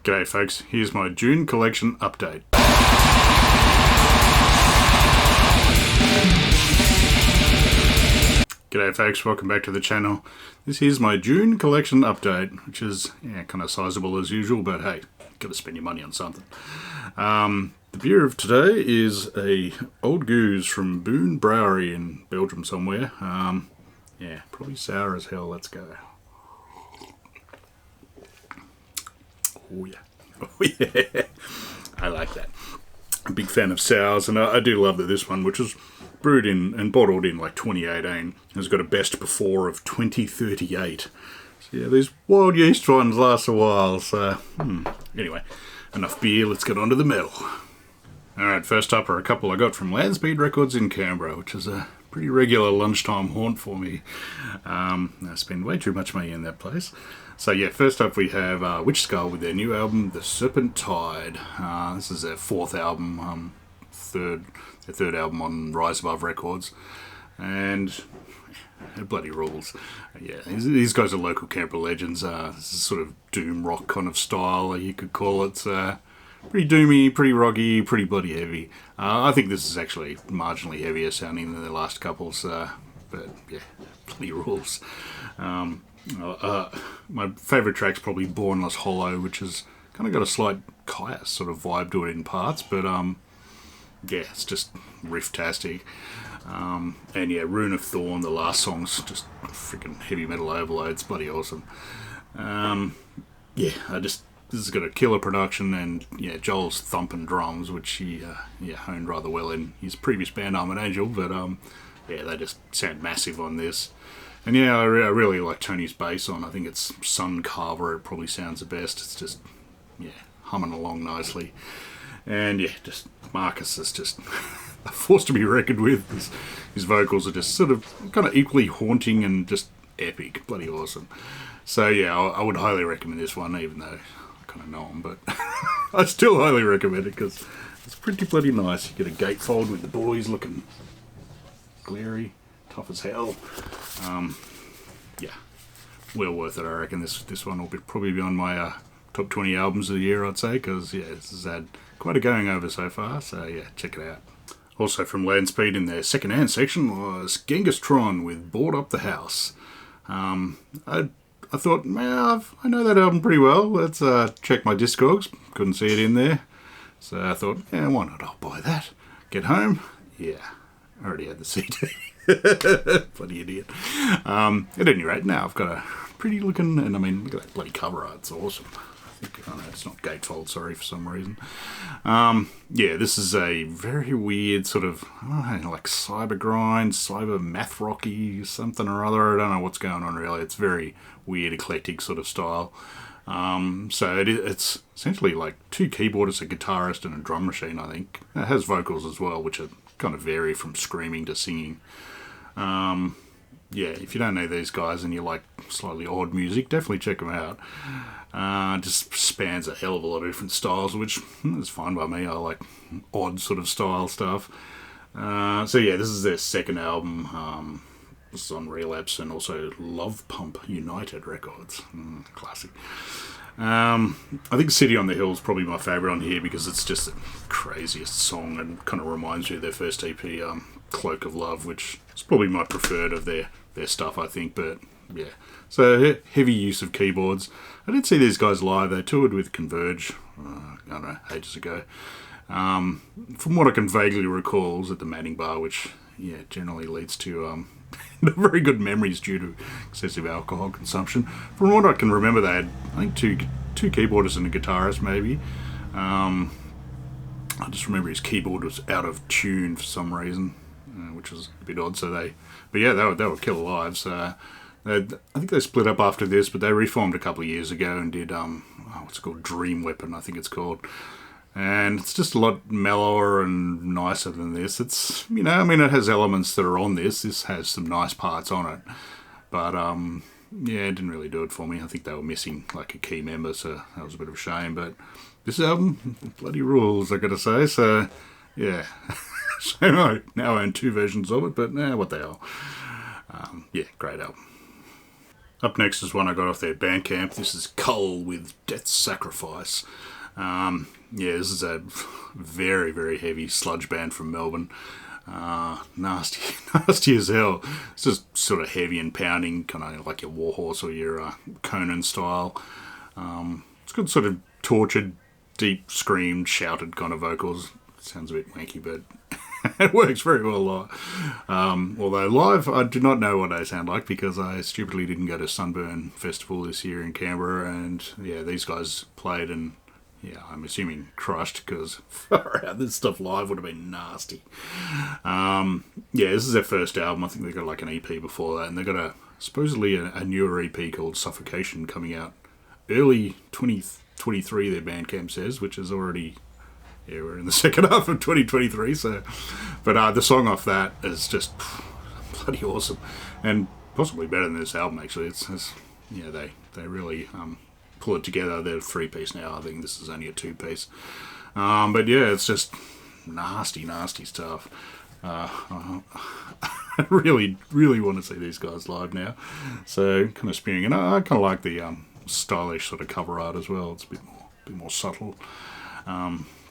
G'day folks, here's my June collection update. G'day folks, welcome back to the channel. This is my June collection update, which is kind of sizable as usual, but hey, gotta spend your money on something. The beer of today is a Old Goose from Boon Brewery in Belgium somewhere. Probably sour as hell. Let's go. Oh yeah. Oh yeah. I like that. I'm a big fan of sours, and I do love that this one, which was brewed in and bottled in like 2018, has got a best before of 2038. So yeah, these wild yeast ones last a while, so anyway, enough beer, let's get on to the metal. Alright, first up are a couple I got from Landspeed Records in Canberra, which is a pretty regular lunchtime haunt for me. I spend way too much money in that place. So yeah, first up we have Witchskull with their new album, The Serpent Tide. This is their fourth album, their third album on Rise Above Records, and it bloody rules. Yeah, these guys are local Canberra legends. This is sort of doom rock kind of style, you could call it. Pretty doomy, pretty rocky, pretty bloody heavy. I think this is actually marginally heavier sounding than the last couples, but yeah, bloody rules. My favourite track's probably Bornless Hollow, which has kind of got a slight Caius sort of vibe to it in parts, but yeah, it's just riff-tastic. And yeah, Rune of Thorn, the last song's just freaking heavy metal overload. It's bloody awesome. This has got a killer production, and yeah, Joel's thumping drums, which he honed rather well in his previous band Armored Angel, but yeah, they just sound massive on this. And yeah, I really like Tony's bass on. I think it's Sun Carver, it probably sounds the best. It's just, yeah, humming along nicely. And yeah, just Marcus is just a force to be reckoned with. His vocals are just sort of kind of equally haunting and just epic. Bloody awesome. So yeah, I would highly recommend this one, even though I kind of know him, but I still highly recommend it because it's pretty bloody nice. You get a gatefold with the boys looking glary, tough as hell. Yeah, well worth it, I reckon. This one will probably be on my top 20 albums of the year, I'd say, because yeah, this has had quite a going over so far, so yeah, check it out. Also from Landspeed in their second-hand section was Genghis Tron with Board Up the House. I thought, man, I know that album pretty well. Let's check my Discogs. Couldn't see it in there. So I thought, yeah, why not? I'll buy that. Get home. Yeah, I already had the CD. Bloody idiot. At any rate, now I've got a pretty looking, and I mean, look at that bloody cover art. It's awesome. I think, oh no, it's not gatefold, sorry, for some reason. Yeah, this is a very weird sort of, I don't know, like cyber grind, cyber math rocky, something or other. I don't know what's going on really. It's very weird, eclectic sort of style. So it's essentially like two keyboardists, a guitarist, and a drum machine, I think. It has vocals as well, which are kind of vary from screaming to singing. Yeah, if you don't know these guys and you like slightly odd music, definitely check them out. Just spans a hell of a lot of different styles, which is fine by me. I like odd sort of style stuff. So yeah, this is their second album. This is on Relapse and also Love Pump United Records. Classic. I think City on the Hill is probably my favourite on here because it's just the craziest song and kind of reminds me of their first EP, Cloak of Love, which is probably my preferred of their stuff, I think. But yeah, so heavy use of keyboards. I did see these guys live. They toured with Converge, I don't know, ages ago. From what I can vaguely recall, it was at the Manning Bar, which yeah generally leads to very good memories due to excessive alcohol consumption. From what I can remember, they had, I think, two keyboardists and a guitarist, maybe. I just remember his keyboard was out of tune for some reason, which was a bit odd. But yeah, they were killer live. So I think they split up after this, but they reformed a couple of years ago and did what's it called, Dream Weapon, I think it's called. And it's just a lot mellower and nicer than this. It's, you know, I mean, it has elements that are on this. This has some nice parts on it. But, yeah, it didn't really do it for me. I think they were missing, like, a key member, so that was a bit of a shame. But this album, bloody rules, I gotta say. So, yeah. So I now own two versions of it, but what the hell. Yeah, great album. Up next is one I got off their Bandcamp. This is Cull with Death's Sacrifice. Yeah, this is a very, very heavy sludge band from Melbourne. Nasty, nasty as hell. It's just sort of heavy and pounding, kind of like your Warhorse or your Conan style. It's got sort of tortured, deep screamed, shouted kind of vocals. Sounds a bit wanky, but it works very well live. Although live, I do not know what they sound like because I stupidly didn't go to Sunburn Festival this year in Canberra, and yeah, these guys played and yeah, I'm assuming crushed because far out, this stuff live would have been nasty. Yeah, this is their first album. I think they got like an EP before that, and they got supposedly a newer EP called Suffocation coming out early 2023. Their Bandcamp says, which is already. Yeah, we're in the second half of 2023, so... But the song off that is just bloody awesome. And possibly better than this album, actually. It's yeah, they really pull it together. They're a 3-piece now. I think this is only a 2-piece. But yeah, it's just nasty, nasty stuff. I really, really want to see these guys live now. So, kind of spewing. And I kind of like the stylish sort of cover art as well. It's a bit more subtle.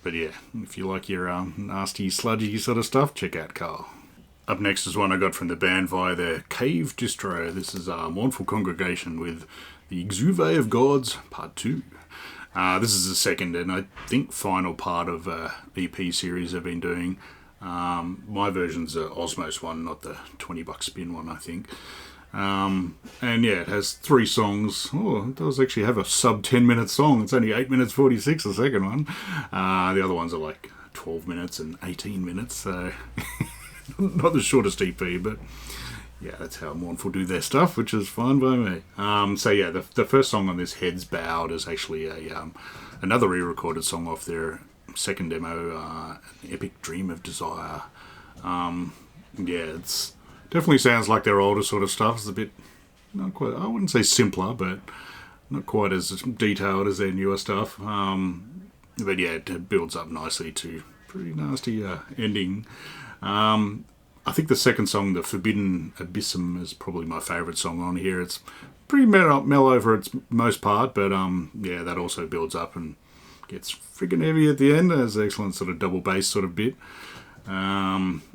But yeah, if you like your nasty, sludgy sort of stuff, check out Carl. Up next is one I got from the band via their Cave distro. This is Mournful Congregation with the Exuve of Gods, Part 2. This is the second and I think final part of EP series I've been doing. My version's the Osmos one, not the $20 spin one, I think. And yeah, it has 3 songs. Oh, it does actually have a sub 10 minute song. It's only 8 minutes 46, the second one. The other ones are like 12 minutes and 18 minutes, so not the shortest EP, but yeah, that's how Mournful do their stuff, which is fine by me. So yeah, the first song on this, Heads Bowed, is actually another re-recorded song off their second demo, An Epic Dream of Desire. Yeah, it's definitely sounds like their older sort of stuff. It's a bit, not quite, I wouldn't say simpler, but not quite as detailed as their newer stuff. But yeah, it builds up nicely to pretty nasty ending. I think the second song, The Forbidden Abyssum, is probably my favourite song on here. It's pretty mellow for its most part, but yeah, that also builds up and gets freaking heavy at the end. There's an excellent sort of double bass sort of bit.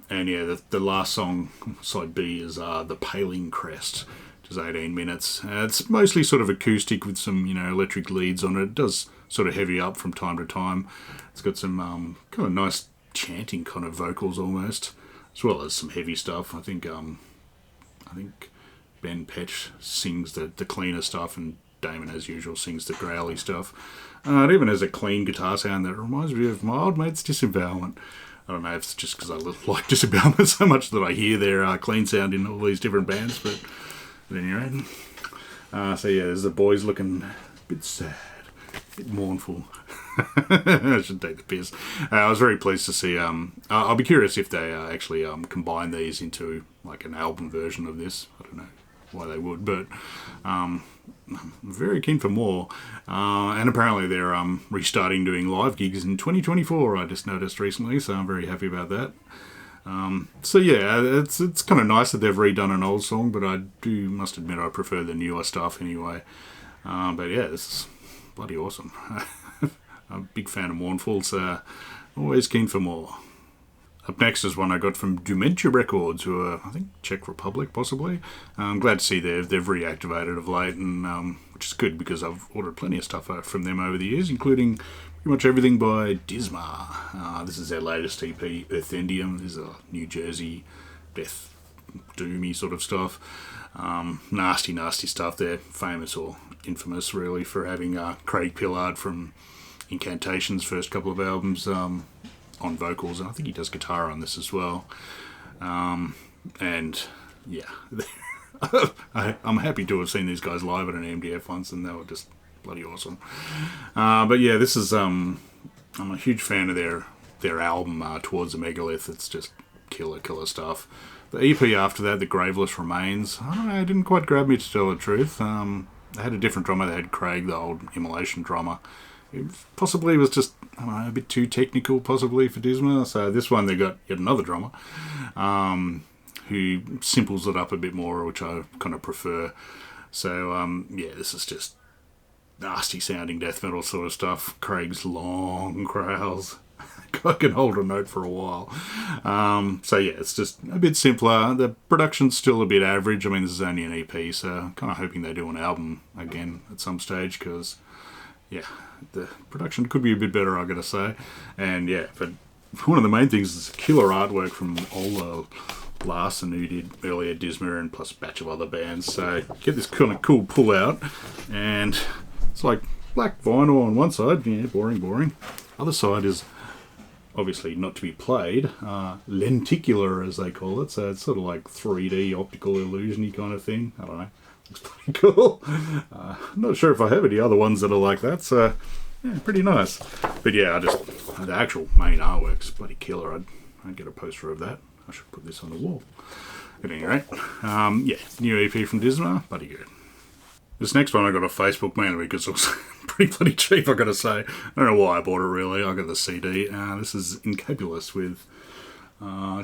And yeah, the last song, side B, is The Paling Crest, which is 18 minutes. It's mostly sort of acoustic with some, electric leads on it. It does sort of heavy up from time to time. It's got some kind of nice chanting kind of vocals almost, as well as some heavy stuff. I think Ben Petch sings the cleaner stuff, and Damon, as usual, sings the growly stuff. It even has a clean guitar sound that reminds me of my old mate's Disembowelment. I don't know if it's just because I like Disembowelment so much that I hear their clean sound in all these different bands, but anyway. So yeah, there's the boys looking a bit sad, a bit mournful. I should take the piss. I was very pleased to see, I'll be curious if they actually combine these into like an album version of this. I don't know why they would, but I'm very keen for more. And apparently they're restarting doing live gigs in 2024, I just noticed recently, so I'm very happy about that. So yeah, it's kind of nice that they've redone an old song, but I must admit I prefer the newer stuff anyway. But yeah, this is bloody awesome. I'm a big fan of Mournful, so always keen for more. Up next is one I got from Dementia Records, who are, I think, Czech Republic, possibly. I'm glad to see they've reactivated of late, and which is good because I've ordered plenty of stuff from them over the years, including pretty much everything by Disma. This is their latest EP, Earthendium. This is a New Jersey death, doomy sort of stuff. Nasty, nasty stuff. They're famous or infamous, really, for having Craig Pillard from Incantation's first couple of albums on vocals, and I think he does guitar on this as well. And yeah, I'm happy to have seen these guys live at an MDF once, and they were just bloody awesome. But yeah, this is I'm a huge fan of their album Towards the Megalith. It's just killer stuff. The EP after that, The Graveless Remains, I don't know, it didn't quite grab me, to tell the truth. They had a different drummer. They had Craig, the old Immolation drummer. It possibly was just, I don't know, a bit too technical possibly for Disma. So this one they got yet another drummer who simples it up a bit more, which I kind of prefer. So, yeah, this is just nasty sounding death metal sort of stuff. Craig's long growls. I can hold a note for a while. So yeah, it's just a bit simpler. The production's still a bit average. I mean, this is only an EP, so I'm kind of hoping they do an album again at some stage, because yeah, the production could be a bit better, I gotta say. And yeah, but one of the main things is killer artwork from Ola Larson, who did earlier Disma and plus a batch of other bands. So get this kind of cool pull out, and it's like black vinyl on one side, yeah, boring. Other side is obviously not to be played, lenticular as they call it, so it's sort of like 3D optical illusion-y kind of thing. I don't know, looks pretty cool. I'm not sure if I have any other ones that are like that, so yeah, pretty nice. But yeah, the actual main artwork's bloody killer. I'd get a poster of that. I should put this on the wall. At any rate, yeah, new EP from Disma, bloody good. This next one I got off Facebook mainly because it was pretty bloody cheap, I gotta say. I don't know why I bought it really. I got the CD. This is Incabulous with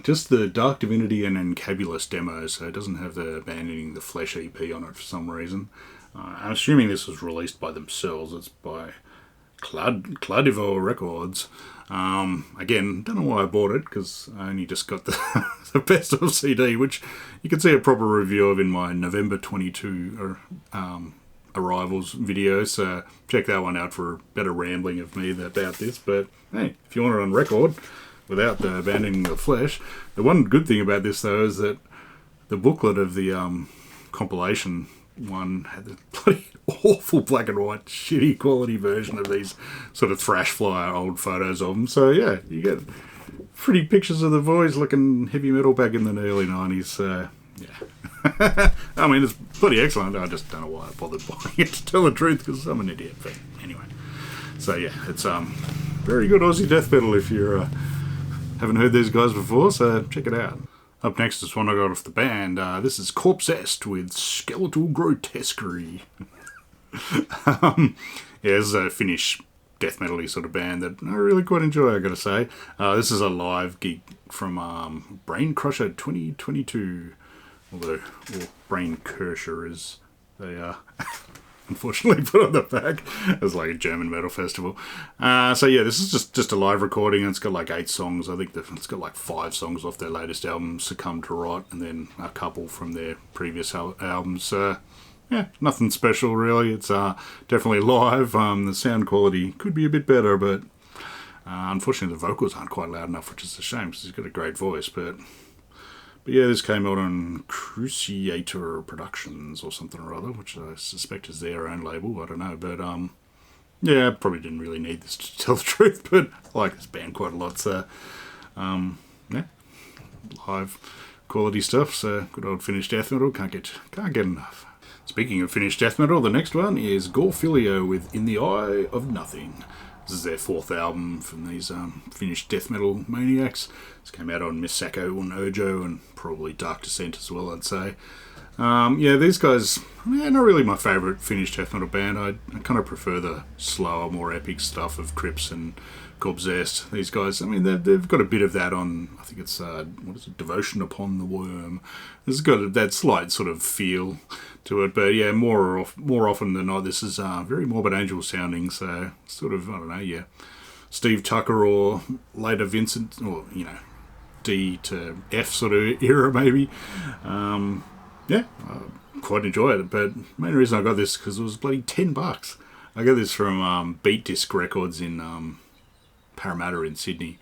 just the Dark Divinity and Incabulous demo, so it doesn't have the Abandoning the Flesh EP on it for some reason. I'm assuming this was released by themselves. It's by Cladivo Records. Again, don't know why I bought it, because I only just got the best of CD, which you can see a proper review of in my November 22 Arrivals video, so check that one out for better rambling of me about this. But hey, if you want it on record without the Abandoning the Flesh, the one good thing about this though is that the booklet of the compilation one had the bloody awful black and white shitty quality version of these sort of thrash flyer old photos of them. So yeah, you get pretty pictures of the boys looking heavy metal back in the early 90s. So yeah, I mean, it's bloody excellent. I just don't know why I bothered buying it, to tell the truth, because I'm an idiot. But anyway, so yeah, it's very good Aussie death metal if you haven't heard these guys before, so check it out. Up next is one I got off the band. This is Corpsessed with Skeletal Grotesquerie. Yeah, this is a Finnish death metal-y sort of band that I really quite enjoy, I gotta say. This is a live gig from Brain Crusher 2022, or Brain Crusher as they unfortunately put on the back. It's like a German metal festival. So yeah, this is just a live recording, and it's got like 8 songs. I think it's got like 5 songs off their latest album, Succumb to Rot, and then a couple from their previous albums. Yeah, nothing special really. It's definitely live. The sound quality could be a bit better, but unfortunately the vocals aren't quite loud enough, which is a shame because he's got a great voice. But yeah, this came out on Cruciator Productions or something or other, which I suspect is their own label. I don't know, but yeah, I probably didn't really need this to tell the truth, but I like this band quite a lot. So yeah, live quality stuff. So good old Finnish death metal. Can't get enough. Speaking of Finnish death metal, the next one is Gorfilio with In the Eye of Nothing. This is their 4th album from these Finnish death metal maniacs. This came out on Misako and Ojo, and probably Dark Descent as well, I'd say. Yeah, these guys, not really my favourite Finnish death metal band. I kind of prefer the slower, more epic stuff of Crips and Corpsessed. These guys, I mean, they've got a bit of that on, I think it's, what is it, Devotion Upon the Worm. It's got that slight sort of feel to it, but yeah, more often than not, this is very Morbid Angel sounding, so sort of, I don't know, yeah, Steve Tucker or later Vincent, or, you know, D to F sort of era maybe. Yeah, I quite enjoyed it, but the main reason I got this because it was bloody $10. I got this from Beat Disc Records in Parramatta in Sydney.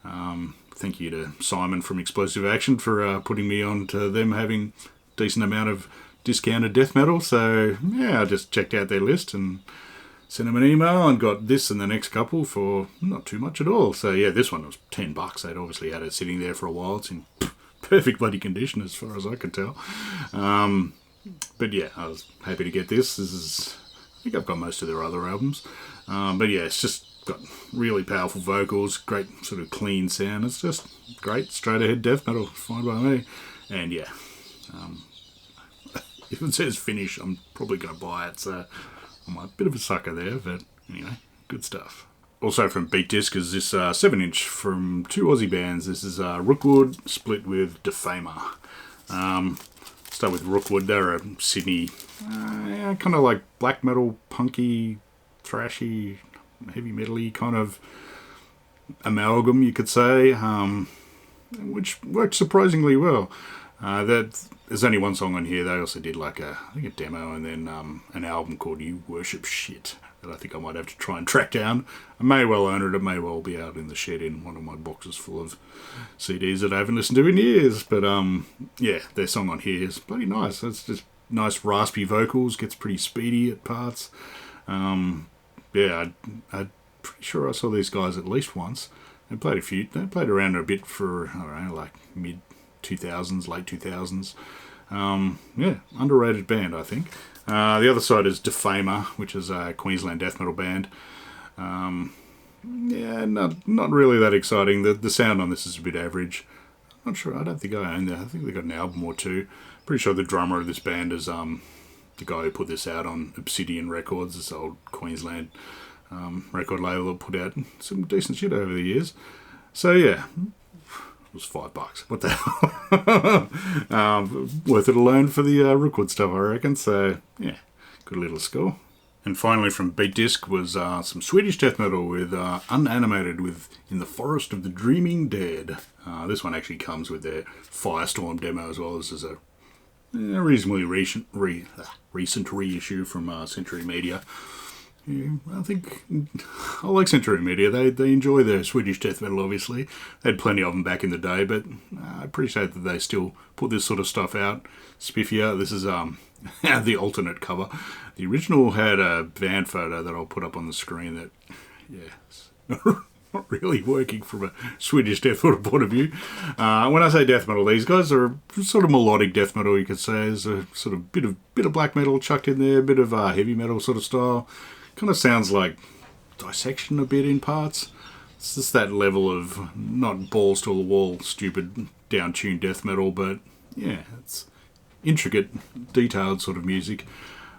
Thank you to Simon from Explosive Action for putting me on to them having a decent amount of discounted death metal. So yeah, I just checked out their list and sent them an email and got this and the next couple for not too much at all. So yeah, this one was $10. They'd obviously had it sitting there for a while. It's in perfect bloody condition as far as I could tell. But yeah, I was happy to get this. I think I've got most of their other albums. But yeah, it's just got really powerful vocals, great sort of clean sound. It's just great straight ahead death metal, fine by me. And yeah, if it says Finnish, I'm probably going to buy it. So I'm a bit of a sucker there, but anyway, good stuff. Also from Beat Disc is this 7-inch from 2 Aussie bands. This is Rookwood split with Defamer. start with Rookwood. They're a Sydney, kind of like black metal, punky, thrashy, heavy metal-y kind of amalgam, you could say, which worked surprisingly well. There's only one song on here. They also did like I think a demo and then an album called You Worship Shit that I think I might have to try and track down. I may well own it. It may well be out in the shed in one of my boxes full of CDs that I haven't listened to in years. But yeah, their song on here is bloody nice. It's just nice raspy vocals, gets pretty speedy at parts. Yeah, I'm pretty sure I saw these guys at least once. They played around a bit for, I don't know, like mid 2000s, late 2000s. Yeah, underrated band, I think. The other side is Defamer, which is a Queensland death metal band. Yeah, not really that exciting. The sound on this is a bit average. I'm not sure. I don't think I own that. I think they got an album or two. Pretty sure the drummer of this band is the guy who put this out on Obsidian Records, this old Queensland record label that put out some decent shit over the years. So yeah, it was $5. What the hell? Worth it alone for the Rookwood stuff, I reckon. So yeah, good little score. And finally from Beat Disc was some Swedish death metal with Unanimated with In the Forest of the Dreaming Dead. This one actually comes with their Firestorm demo as well. This is a reasonably recent reissue from Century Media. Yeah, I like Century Media. They enjoy their Swedish death metal, obviously. They had plenty of them back in the day, but I appreciate that they still put this sort of stuff out. Spiffier. This is the alternate cover. The original had a band photo that I'll put up on the screen that, yeah, it's not really working from a Swedish death metal point of view. When I say death metal, these guys are sort of melodic death metal, you could say. There's a sort of bit of black metal chucked in there, a bit of heavy metal sort of style. Kind of sounds like Dissection a bit in parts. It's just that level of not balls to the wall, stupid, down-tuned death metal, but yeah, it's intricate, detailed sort of music.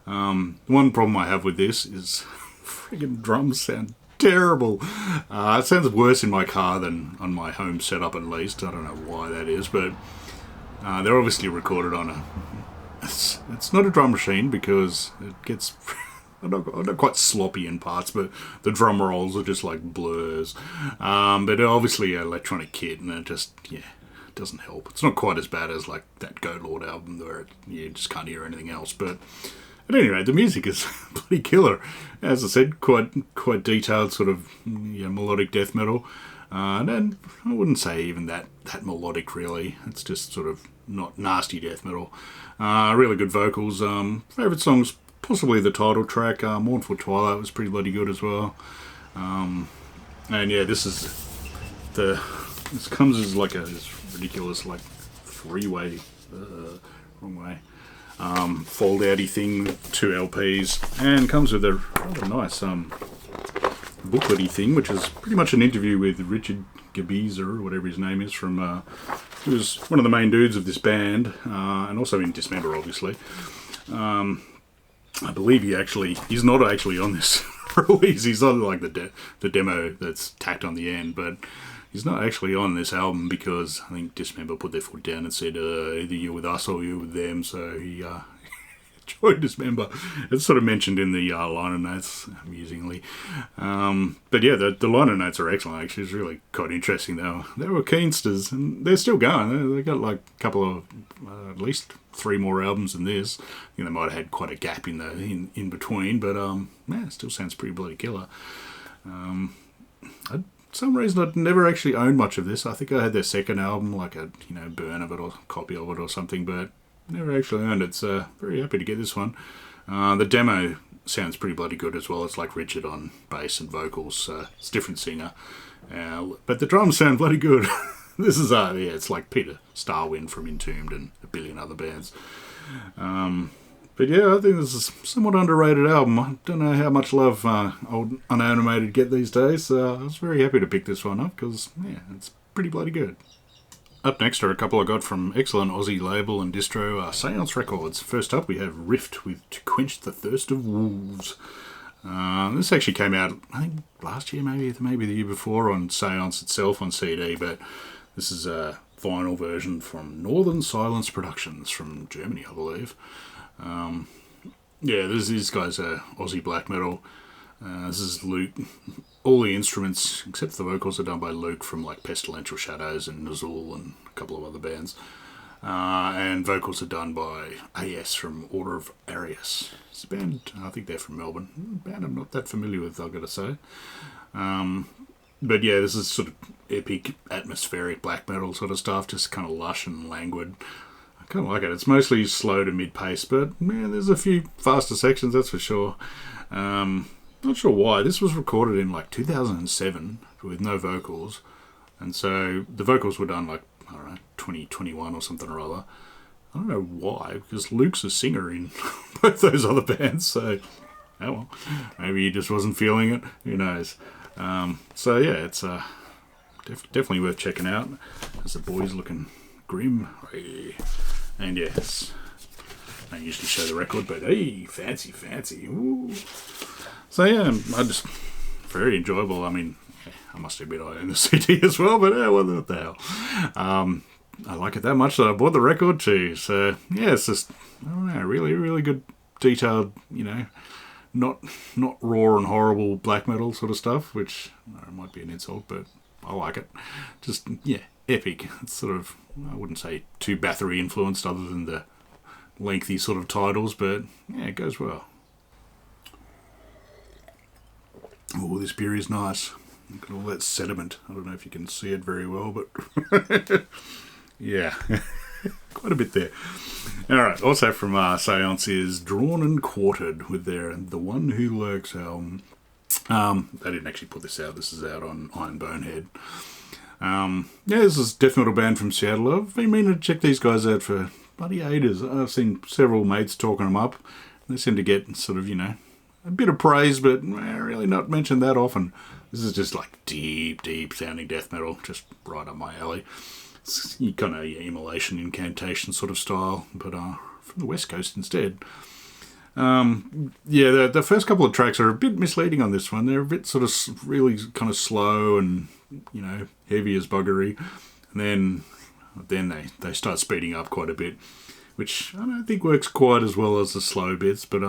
One problem I have with this is friggin' drums sound terrible. It sounds worse in my car than on my home setup at least. I don't know why that is, but they're obviously recorded on a... It's not a drum machine because it gets... I'm not quite sloppy in parts, but the drum rolls are just like blurs. But obviously an electronic kit, and it just, yeah, it doesn't help. It's not quite as bad as like that Goat Lord album where you just can't hear anything else. But at any rate, the music is bloody killer. As I said, quite detailed sort of melodic death metal. And I wouldn't say even that melodic really. It's just sort of not nasty death metal. Really good vocals. Favourite songs, possibly the title track, Mournful Twilight was pretty bloody good as well. And yeah, this comes as like this ridiculous like three-way, wrong way, fold outy thing, 2 LPs, and comes with a rather nice booklety thing, which is pretty much an interview with Richard Gabiza, or whatever his name is, from he was one of the main dudes of this band, and also in Dismember, obviously. I believe he's not actually on this release. He's on like the demo that's tacked on the end, but he's not actually on this album because I think Dismember put their foot down and said either you're with us or you're with them. So he joined Dismember. It's sort of mentioned in the liner notes, amusingly. But yeah, the liner notes are excellent. Actually, it's really quite interesting. They were Keensters, and they're still going. They got like a couple of at least 3 more albums than this. I think they might have had quite a gap in between, but yeah, it still sounds pretty bloody killer. For some reason I'd never actually owned much of this. I think I had their second album, like a burn of it or copy of it or something, but never actually owned it. So very happy to get this one. The demo sounds pretty bloody good as well. It's like Richard on bass and vocals. It's a different singer, but the drums sound bloody good. This is it's like Peter Starwind from Entombed and a billion other bands. But yeah, I think this is a somewhat underrated album. I don't know how much love old Unanimated get these days. So I was very happy to pick this one up because yeah, it's pretty bloody good. Up next are a couple I got from excellent Aussie label and distro Seance Records. First up we have Rift with To Quench the Thirst of Wolves. This actually came out, I think, last year, maybe the year before on Seance itself on CD, but this is vinyl version from Northern Silence Productions from Germany, I believe. Yeah, these guys are Aussie black metal. This is Luke. All the instruments, except the vocals, are done by Luke from like Pestilential Shadows and Nazul and a couple of other bands. And vocals are done by AS from Order of Arius. It's a band, I think they're from Melbourne. A band I'm not that familiar with, I've got to say. But yeah, this is sort of epic, atmospheric black metal sort of stuff, just kind of lush and languid. I kind of like it. It's mostly slow to mid-pace, but man, there's a few faster sections, that's for sure. Not sure why. This was recorded in like 2007 with no vocals, and so the vocals were done like, I don't know, 2021 or something or other. I don't know why, because Luke's a singer in both those other bands, so oh well, maybe he just wasn't feeling it. Who knows? So yeah, it's definitely worth checking out. As the boys looking grim, and yes, I don't usually show the record, but hey, fancy. Ooh. So yeah, I just very enjoyable. I mean, I must admit I own the CD as well, but what the hell? I like it that much that I bought the record too. So yeah, it's just, I don't know, really good, detailed, not raw and horrible black metal sort of stuff, which might be an insult, but I like it. Just, yeah, epic. It's sort of, I wouldn't say too Bathory influenced other than the lengthy sort of titles, but yeah, it goes well. Oh, this beer is nice. Look at all that sediment. I don't know if you can see it very well, but yeah, quite a bit there. Alright, also from Seance is Drawn and Quartered with their The One Who Lurks album. They didn't actually put this out. This is out on Iron Bonehead. Yeah, this is a death metal band from Seattle. I've been meaning to check these guys out for bloody ages. I've seen several mates talking them up. They seem to get sort of, a bit of praise, but really not mentioned that often. This is just like deep sounding death metal, just right up my alley. It's kind of immolation, incantation sort of style, but from the West Coast instead. Yeah, the first couple of tracks are a bit misleading on this one. They're a bit sort of really kind of slow and, heavy as buggery. And then they start speeding up quite a bit, which I don't think works quite as well as the slow bits, but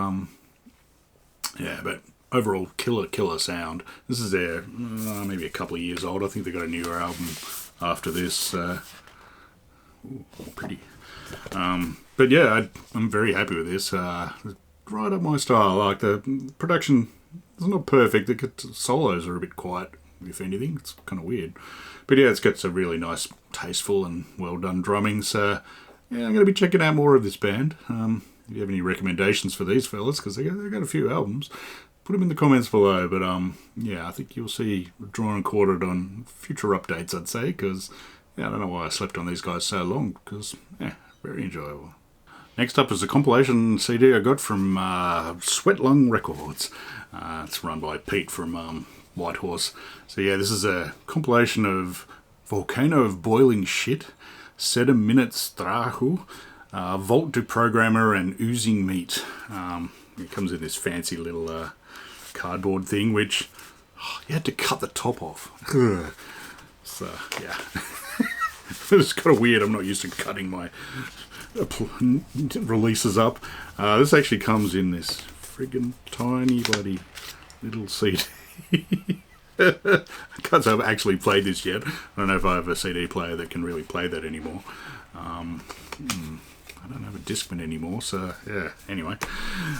yeah, but overall, killer sound. This is their, maybe a couple of years old. I think they got a newer album after this. Ooh, pretty. But yeah, I'm very happy with this. Right up my style. Like, the production is not perfect. The solos are a bit quiet, if anything. It's kind of weird. But yeah, it's got some really nice, tasteful and well done drumming. So yeah, I'm going to be checking out more of this band. If you have any recommendations for these fellas, because they got a few albums, put them in the comments below. But yeah, I think you'll see Drawn and Quartered on future updates, I'd say, because yeah, I don't know why I slept on these guys so long, because yeah, very enjoyable. Next up is a compilation CD I got from Sweat Lung Records. It's run by Pete from Whitehorse. So yeah, this is a compilation of Volcano of Boiling Shit, 7 Minutes Strahu, Vault to Programmer, and Oozing Meat. It comes in this fancy little cardboard thing, which you had to cut the top off. So yeah, it's kind of weird. I'm not used to cutting my releases up. This actually comes in this friggin' tiny bloody little CD. I can't say I've actually played this yet. I don't know if I have a CD player that can really play that anymore. I don't have a Discman anymore, so yeah, anyway.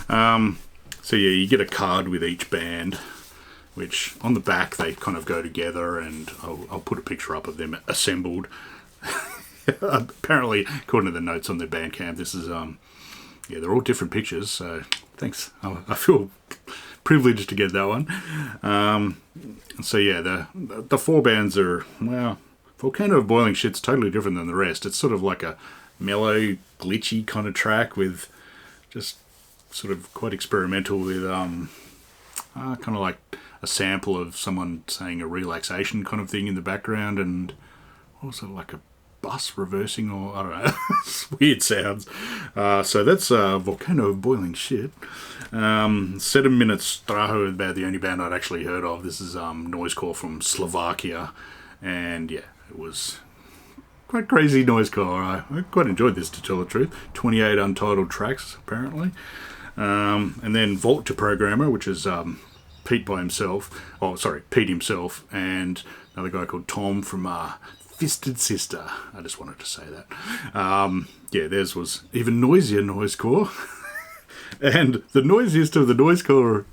So yeah, you get a card with each band, which on the back they kind of go together, and I'll put a picture up of them assembled. Apparently, according to the notes on their Bandcamp, this is, yeah, they're all different pictures, so thanks. I feel privileged to get that one. So yeah, the 4 bands are, well, Volcano of Boiling Shit's totally different than the rest. It's sort of like a mellow, glitchy kind of track with just sort of quite experimental with kind of like a sample of someone saying a relaxation kind of thing in the background, and also like a bus reversing, or I don't know. It's weird sounds. So that's Volcano of Boiling Shit. 7 Minutes Straho, about the only band I'd actually heard of. This is noisecore from Slovakia, and yeah, it was quite crazy noisecore. I quite enjoyed this, to tell the truth. 28 untitled tracks, apparently. And then Vault to Programmer, which is Pete himself, and another guy called Tom from Fisted Sister. I just wanted to say that. Theirs was even noisier noisecore. And the noisiest of the noisecore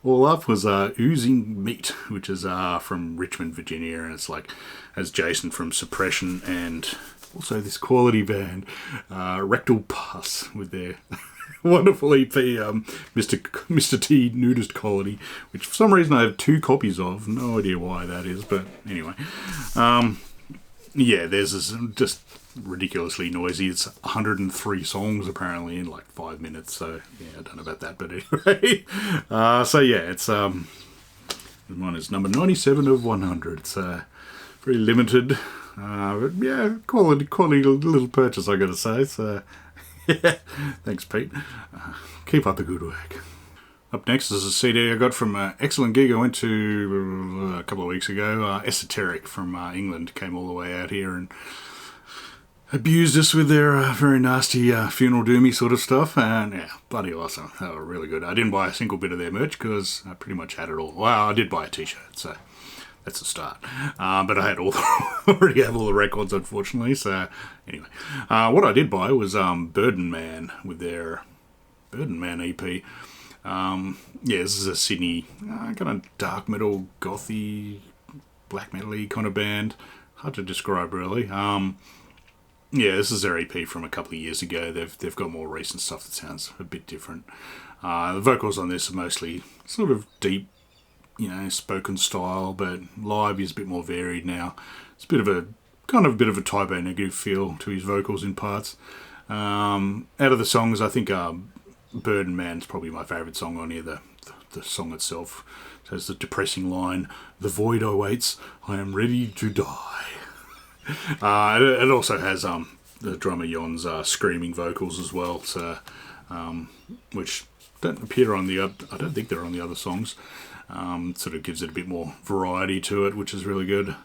all up was Oozing Meat, which is from Richmond, Virginia, and it's like as Jason from Suppression, and also this quality band, Rectal Pus, with their wonderful EP, Mr. T Nudist Quality, which for some reason I have 2 copies of. No idea why that is, but anyway. Theirs is just ridiculously noisy. It's 103 songs apparently in like 5 minutes, so yeah, I don't know about that, but anyway. It's mine is number 97 of 100. It's very limited, but yeah, quality little purchase, I gotta say. So yeah, thanks Pete. Keep up the good work. Up next is a CD I got from an excellent gig I went to a couple of weeks ago. Esoteric from England came all the way out here and abused us with their very nasty funeral doomy sort of stuff, and yeah, bloody awesome. They were really good. I didn't buy a single bit of their merch because I pretty much had it all. Well, I did buy a t-shirt, so that's a start. But I had already have all the records, unfortunately. So anyway, what I did buy was Burden Man with their Burden Man EP. This is a Sydney kind of dark metal, gothy, black metal-y kind of band. Hard to describe, really. This is their EP from a couple of years ago. They've got more recent stuff that sounds a bit different. The vocals on this are mostly sort of deep, spoken style, but live is a bit more varied now. It's a bit of a Type A Negative feel to his vocals in parts. Out of the songs, I think Burden Man's probably my favourite song on here. The song itself has the depressing line, "The void awaits, I am ready to die." It also has the drummer Yon's screaming vocals as well, so which don't appear on I don't think they're on the other songs. Sort of gives it a bit more variety to it, which is really good.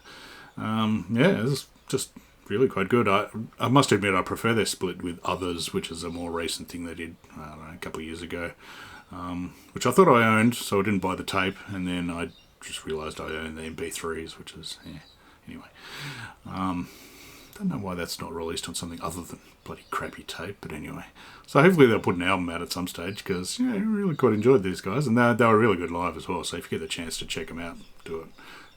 It's just really quite good. I must admit I prefer their split with Others, which is a more recent thing they did a couple of years ago, which I thought I owned, so I didn't buy the tape, and then I just realised I owned the MP3s, which is anyway. Don't know why that's not released on something other than bloody crappy tape, but anyway. So hopefully they'll put an album out at some stage, because I really quite enjoyed these guys, and they were really good live as well, so if you get the chance to check them out, do it.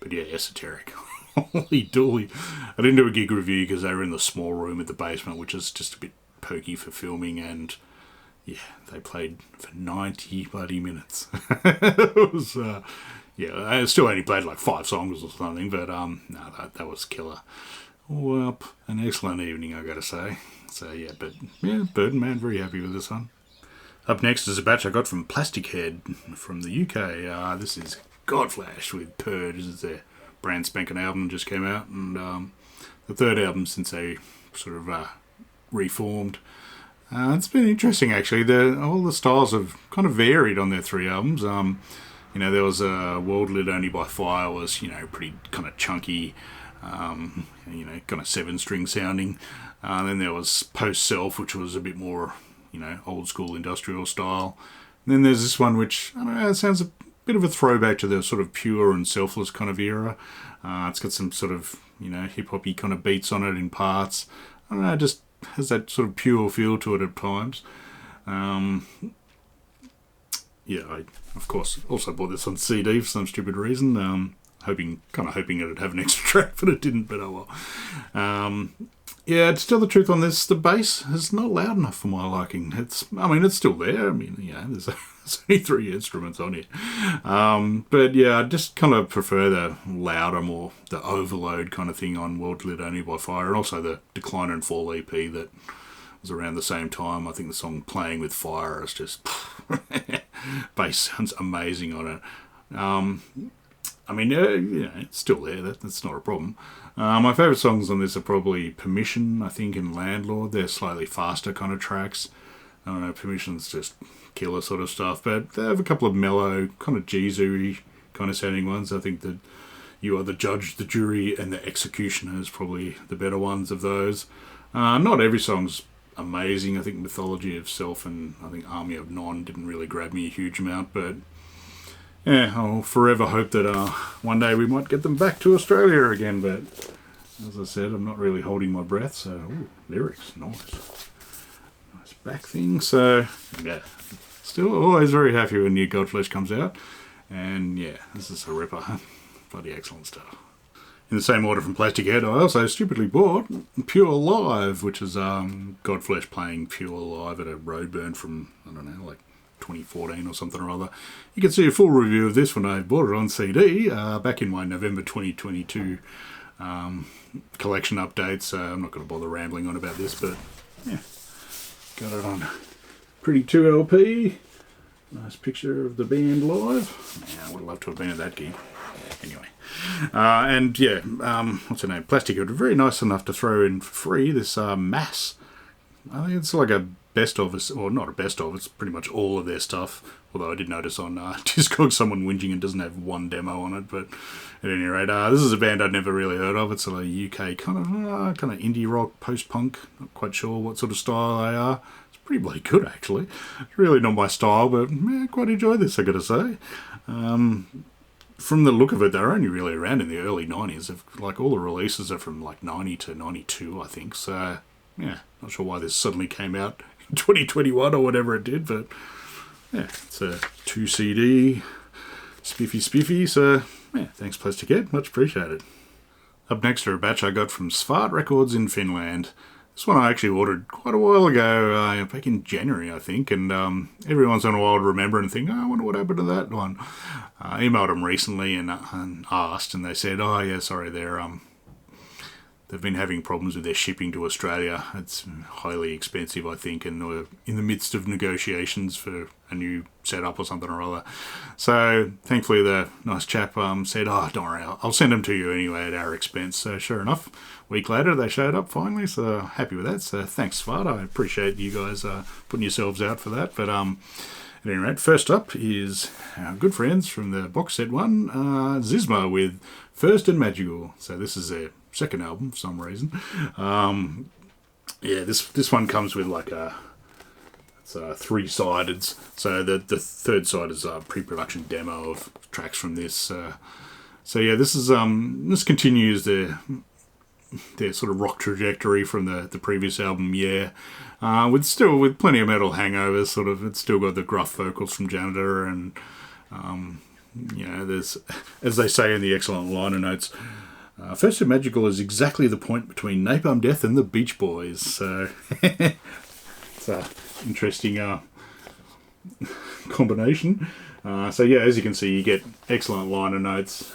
But yeah, Esoteric. Holy dooly. I didn't do a gig review because they were in the small room at the basement, which is just a bit pokey for filming, and yeah, they played for 90 bloody minutes. It was, I still only played like 5 songs or something, but that was killer. Well, an excellent evening, I gotta say. So yeah, Burden Man, very happy with this one. Up next is a batch I got from Plastic Head from the UK. This is Godflash with Purge. This is their brand spanking album, just came out, and the third album since they sort of reformed. It's been interesting, actually. All the styles have kind of varied on their 3 albums. There was World Lit Only by Fire was, pretty kind of chunky, kind of 7-string sounding. Then there was Post Self, which was a bit more, old school industrial style. And then there's this one, which, I don't know, it sounds a bit of a throwback to the sort of pure and selfless kind of era. It's got some sort of, hip-hoppy kind of beats on it in parts. I don't know, it just has that sort of pure feel to it at times. I, of course, also bought this on CD for some stupid reason. Hoping it'd have an extra track, but it didn't, but oh well. To tell the truth on this, the bass is not loud enough for my liking. It's still there. There's only 3 instruments on it. I just kind of prefer the louder, more the overload kind of thing on World Lit Only by Fire, and also the Decline and Fall EP that was around the same time. I think the song Playing with Fire is just bass sounds amazing on it. It's still there. That's not a problem. My favourite songs on this are probably Permission, I think, and Landlord. They're slightly faster kind of tracks. I don't know, Permission's just killer sort of stuff, but they have a couple of mellow, kind of Jeezy kind of sounding ones. I think that, You Are the Judge, the Jury, and the Executioner is probably the better ones of those. Not every song's amazing. I think Mythology of Self and I think Army of Non didn't really grab me a huge amount, but yeah, I'll forever hope that one day we might get them back to Australia again, but as I said, I'm not really holding my breath, so ooh, lyrics, nice back thing. So yeah, still always very happy when new Godflesh comes out, and yeah, this is a ripper. Bloody excellent stuff. In the same order from Plastic Head, I also stupidly bought Pure Live, which is Godflesh playing Pure Live at a Roadburn from, I don't know, like 2014 or something or other. You can see a full review of this when I bought it on CD back in my November 2022 collection update, so I'm not going to bother rambling on about this, but yeah, got it on Pretty 2 LP. Nice picture of the band live. Yeah, I would love to have been at that gig. Anyway, and yeah, what's her name? Plastic Head, very nice enough to throw in for free this Mass. I think it's like a best of, or not a best of, it's pretty much all of their stuff. Although I did notice on Discog someone whinging and doesn't have one demo on it. But at any rate, this is a band I'd never really heard of. It's a UK kind of indie rock, post-punk. Not quite sure what sort of style they are. It's pretty bloody good, actually. It's really not my style, but I quite enjoy this, I gotta say. From the look of it, they're only really around in the early 90s. Like, all the releases are from like 90 to 92, I think. So, yeah, not sure why this suddenly came out in 2021 or whatever it did, but yeah, it's a 2 CD, spiffy. So, yeah, thanks Plastic Head, much appreciated. Up next are a batch I got from Svart Records in Finland. This one I actually ordered quite a while ago, back in January, I think, and every once in a while I'd remember and think, I wonder what happened to that one. I emailed them recently and asked, and they said, oh yeah, sorry, they've been having problems with their shipping to Australia. It's highly expensive, I think, and we're in the midst of negotiations for a new setup or something or other. So, thankfully, the nice chap said, don't worry, I'll send them to you anyway at our expense. So, sure enough, a week later, they showed up finally, so happy with that. So, thanks, Svart. I appreciate you guys putting yourselves out for that. But, at any rate, first up is our good friends from the box set one, Disma with First and Magical. So, this is their second album for some reason. Yeah, this one comes with like it's 3-sided. So the third side is a pre-production demo of tracks from this. So yeah, this is this continues their sort of rock trajectory from the previous album. Yeah, with plenty of metal hangovers. Sort of, it's still got the gruff vocals from Janitor, and you know, there's, as they say in the excellent liner notes, First and Magical is exactly the point between Napalm Death and the Beach Boys. So it's an interesting combination. So yeah, as you can see, you get excellent liner notes.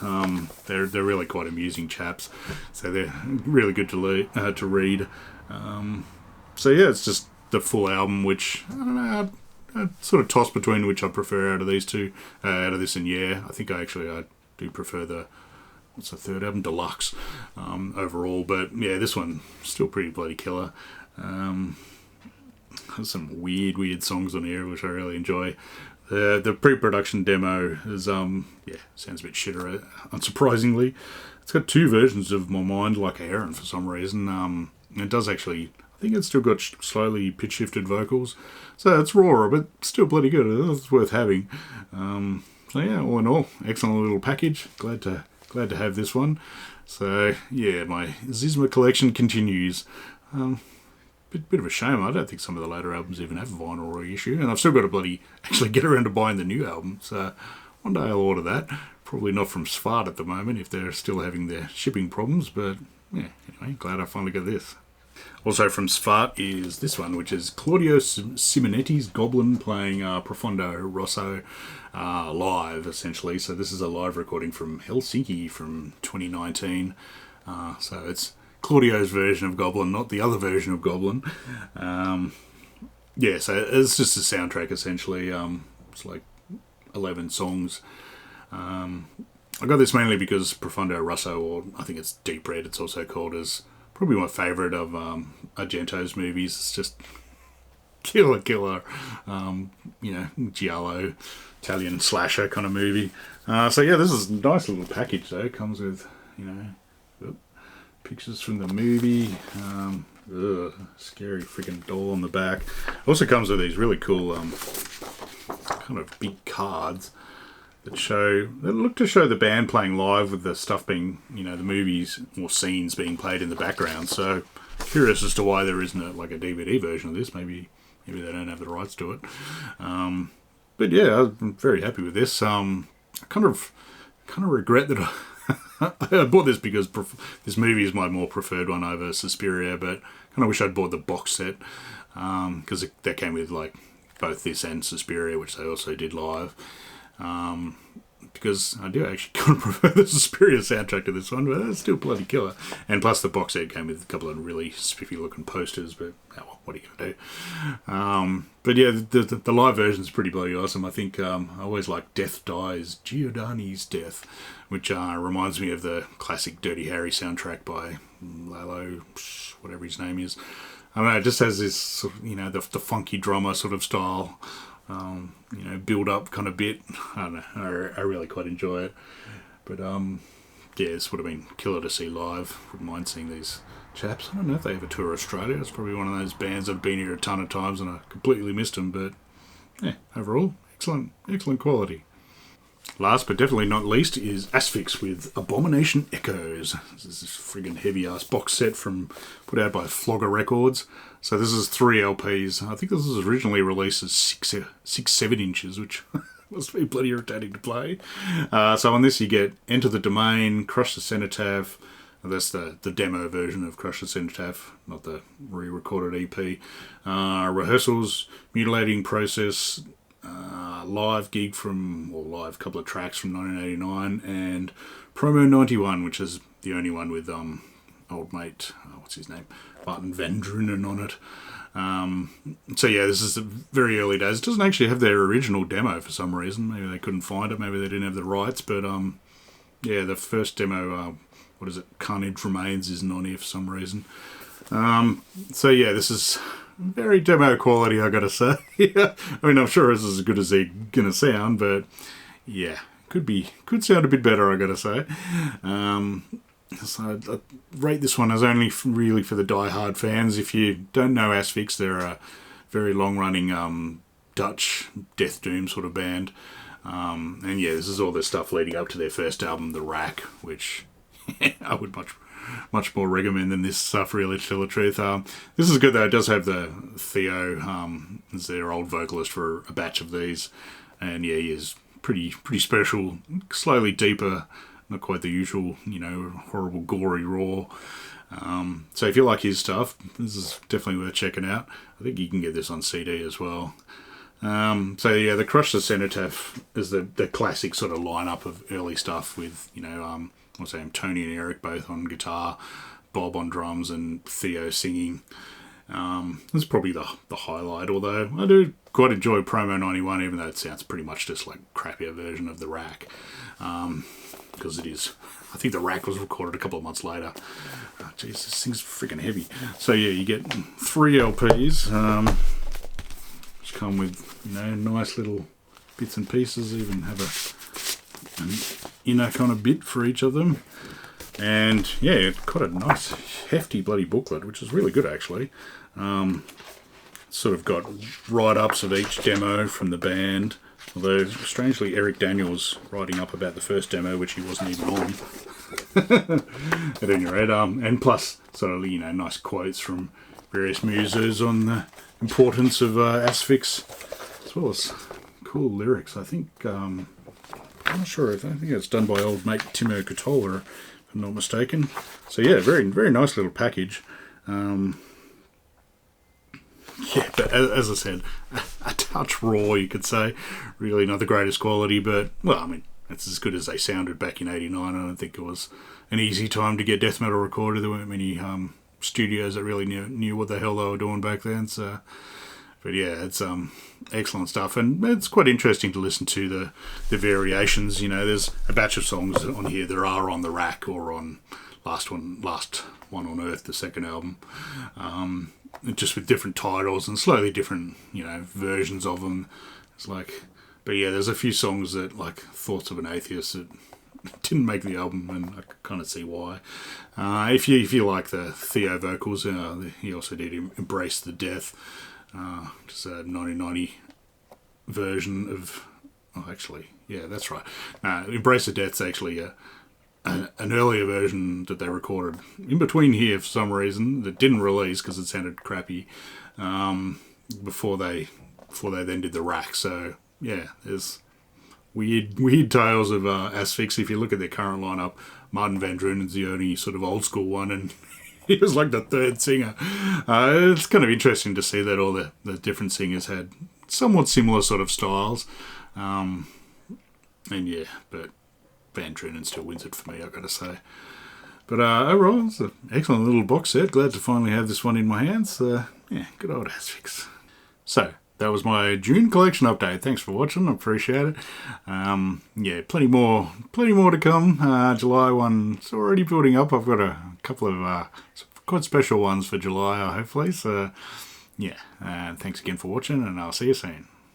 They're really quite amusing chaps. So they're really good to read. So yeah, it's just the full album, which I don't know. I'd sort of toss between which I prefer out of these two, out of this and yeah. I think I do prefer the. What's the third album? Deluxe overall, but yeah, this one still pretty bloody killer. There's some weird songs on here which I really enjoy. The pre-production demo is sounds a bit shitter, unsurprisingly. It's got 2 versions of My Mind Like a Heron for some reason. It does actually, I think it's still got slowly pitch shifted vocals, so it's rawer but still bloody good. It's worth having. So yeah, all in all, excellent little package. Glad to have this one. So yeah, my Disma collection continues. Bit of a shame. I don't think some of the later albums even have a vinyl reissue, and I've still got to bloody actually get around to buying the new album. So one day I'll order that. Probably not from Svart at the moment if they're still having their shipping problems, but yeah, anyway, glad I finally got this. Also from Svart is this one, which is Claudio Simonetti's Goblin playing Profondo Rosso live, essentially. So this is a live recording from Helsinki from 2019. So it's Claudio's version of Goblin, not the other version of Goblin. Yeah, so it's just a soundtrack, essentially. It's like 11 songs. I got this mainly because Profondo Rosso, or I think it's Deep Red, it's also called, is probably my favourite of Argento's movies. It's just killer, giallo Italian slasher kind of movie. So yeah, this is a nice little package though. It comes with, you know, pictures from the movie. Scary freaking doll on the back. Also comes with these really cool kind of big cards that look to show the band playing live with the stuff being, you know, the movies or scenes being played in the background. So curious as to why there isn't a DVD version of this. Maybe they don't have the rights to it. But yeah, I'm very happy with this. I kind of regret that I bought this because this movie is my more preferred one over Suspiria, but kind of wish I'd bought the box set because that came with like both this and Suspiria, which they also did live. Because I do actually kind of prefer the Suspiria soundtrack to this one, but it's still bloody killer. And plus the box set came with a couple of really spiffy looking posters, but what are you going to do? But yeah, the live version is pretty bloody awesome. I think I always like Death Dies, Giordani's Death, which reminds me of the classic Dirty Harry soundtrack by Lalo, whatever his name is. I mean, it just has this, you know, the funky drummer sort of style. You know, build up kind of bit. I don't know. I really quite enjoy it. But yeah, this would have been killer to see live. Wouldn't mind seeing these chaps. I don't know if they ever tour Australia. It's probably one of those bands that have been here a ton of times and I completely missed them. But yeah, overall, excellent quality. Last but definitely not least is Asphyx with Abomination Echoes. This is this friggin' heavy ass box set put out by Flogger Records. So this is 3 LPs. I think this was originally released as 7 inches, which must be bloody irritating to play. So on this you get Enter the Domain, Crush the Cenotaph. That's the demo version of Crush the Cenotaph, not the re-recorded EP. Rehearsals, Mutilating Process, live couple of tracks from 1989, and Promo 91, which is the only one with old mate, what's his name, Martin Van Drunen on it. So yeah, this is the very early days. It doesn't actually have their original demo for some reason. Maybe they couldn't find it, maybe they didn't have the rights, but yeah, the first demo, Carnage Remains, isn't on here for some reason. So yeah, this is very demo quality, I gotta say. I mean, I'm sure this is as good as they're gonna sound, but yeah, could sound a bit better, I gotta say. So I rate this one as only really for the die-hard fans. If you don't know Asphyx, they're a very long-running Dutch death doom sort of band. And yeah, this is all their stuff leading up to their first album, The Rack, which I would much more recommend than this stuff, really, to tell the truth. This is good though. It does have the Theo as their old vocalist for a batch of these, and yeah, he is pretty special, slowly deeper, not quite the usual, you know, horrible gory raw. So if you like his stuff, this is definitely worth checking out. I think you can get this on CD as well. So yeah, the Crush the Cenotaph is the classic sort of lineup of early stuff with, you know, Tony and Eric both on guitar, Bob on drums, and Theo singing. That's probably the highlight, although I do quite enjoy Promo 91, even though it sounds pretty much just like a crappier version of The Rack. Because it is. I think The Rack was recorded a couple of months later. Jeez, this thing's freaking heavy. So yeah, you get 3 LPs, which come with, you know, nice little bits and pieces. Even have an inner kind of bit for each of them. And yeah, it's got a nice hefty bloody booklet, which is really good actually. Sort of got write-ups of each demo from the band. Although, strangely, Eric Daniels writing up about the first demo, which he wasn't even on. At any rate, and plus, sort of, you know, nice quotes from various musos on the importance of Asphyx, as well as cool lyrics. I think, I'm not sure, I think it's done by old mate Timo Kotola, if I'm not mistaken. So yeah, very, very nice little package. Yeah, but as I said, a touch raw, you could say. Really not the greatest quality, but, well, I mean, it's as good as they sounded back in '89. I don't think it was an easy time to get death metal recorded. There weren't many studios that really knew what the hell they were doing back then. So, but yeah, it's excellent stuff, and it's quite interesting to listen to the variations. You know, there's a batch of songs on here that are on The Rack or on Last One on Earth, the second album. Just with different titles and slightly different, you know, versions of them. It's like But yeah, there's a few songs that, like Thoughts of an Atheist, that didn't make the album, and I kind of see why. If you like the Theo vocals, he also did Embrace the Death, just a 1990 version of. Oh, actually, yeah, that's right. Embrace the Death's actually an earlier version that they recorded in between here for some reason that didn't release because it sounded crappy. Before they then did the rack. So yeah, there's weird tales of Asphyx. If you look at their current lineup, Martin Van Druenen's the only sort of old school one, and he was like the third singer. It's kind of interesting to see that all the different singers had somewhat similar sort of styles. And yeah, but Van Druenen still wins it for me, I've got to say. But overall, it's an excellent little box set. Glad to finally have this one in my hands. Yeah, good old Asphyx. So, that was my June collection update. Thanks for watching. I appreciate it. Yeah, plenty more to come. July one's already building up. I've got a couple of quite special ones for July, hopefully. So, yeah, thanks again for watching, and I'll see you soon.